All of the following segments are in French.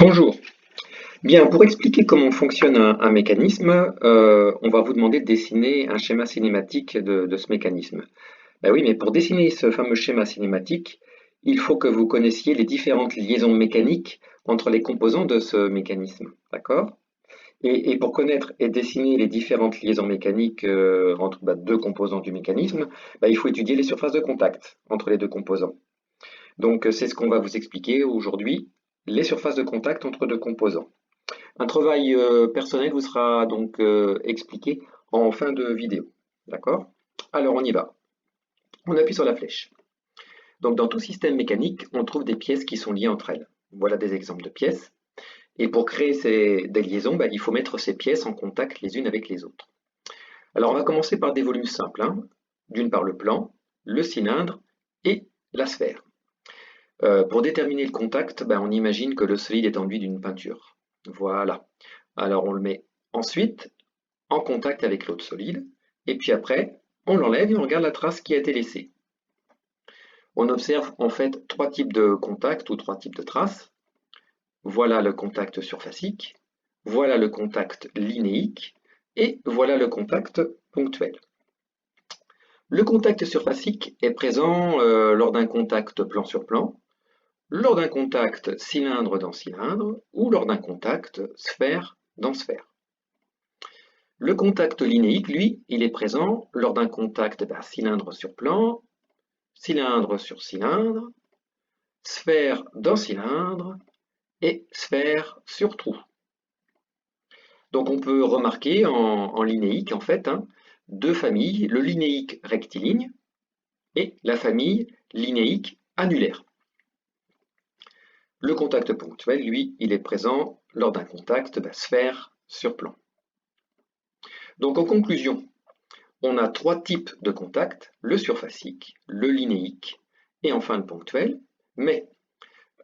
Bonjour. Bien, pour expliquer comment fonctionne un mécanisme, on va vous demander de dessiner un schéma cinématique de ce mécanisme. Ben oui, mais pour dessiner ce fameux schéma cinématique, il faut que vous connaissiez les différentes liaisons mécaniques entre les composants de ce mécanisme. D'accord? Et pour connaître et dessiner les différentes liaisons mécaniques entre deux composants du mécanisme, il faut étudier les surfaces de contact entre les deux composants. Donc, c'est ce qu'on va vous expliquer aujourd'hui, les surfaces de contact entre deux composants. Un travail personnel vous sera donc expliqué en fin de vidéo. D'accord? Alors on y va. On appuie sur la flèche. Donc dans tout système mécanique, on trouve des pièces qui sont liées entre elles. Voilà des exemples de pièces. Et pour créer des liaisons, il faut mettre ces pièces en contact les unes avec les autres. Alors on va commencer par des volumes simples, hein. D'une part le plan, le cylindre et la sphère. Pour déterminer le contact, on imagine que le solide est enduit d'une peinture. Voilà. Alors on le met ensuite en contact avec l'autre solide, et puis après, on l'enlève et on regarde la trace qui a été laissée. On observe en fait trois types de contacts ou trois types de traces. Voilà le contact surfacique, voilà le contact linéique, et voilà le contact ponctuel. Le contact surfacique est présent lors d'un contact plan sur plan, lors d'un contact cylindre dans cylindre, ou lors d'un contact sphère dans sphère. Le contact linéique, lui, il est présent lors d'un contact cylindre sur plan, cylindre sur cylindre, sphère dans cylindre et sphère sur trou. Donc on peut remarquer en linéique, en fait, deux familles, le linéique rectiligne et la famille linéique annulaire. Le contact ponctuel, lui, il est présent lors d'un contact sphère sur plan. Donc en conclusion, on a trois types de contacts, le surfacique, le linéique et enfin le ponctuel. Mais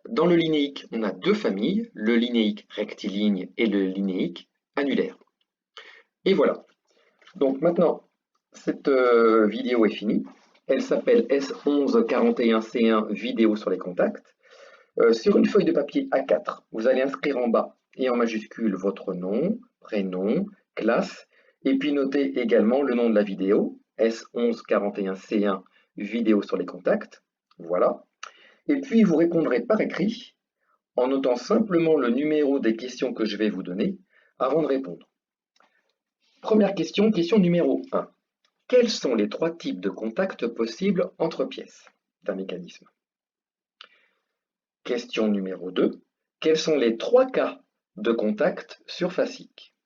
dans le linéique, on a deux familles, le linéique rectiligne et le linéique annulaire. Et voilà. Donc maintenant, cette vidéo est finie. Elle s'appelle S1141C1 vidéo sur les contacts. Sur une feuille de papier A4, vous allez inscrire en bas et en majuscule votre nom, prénom, classe, et puis noter également le nom de la vidéo, S1141C1 vidéo sur les contacts. Voilà. Et puis vous répondrez par écrit en notant simplement le numéro des questions que je vais vous donner avant de répondre. Première question, question numéro 1. Quels sont les trois types de contacts possibles entre pièces d'un mécanisme? Question numéro 2. Quels sont les trois cas de contact surfacique?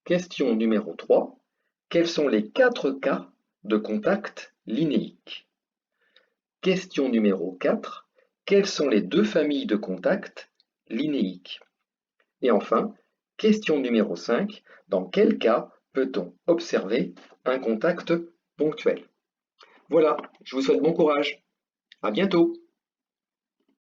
Question numéro 3. Quels sont les quatre cas de contact linéique? Question numéro 4. Quelles sont les deux familles de contacts linéiques? Et enfin, question numéro 5. Dans quel cas peut-on observer un contact ponctuel? Voilà, je vous souhaite bon courage. À bientôt.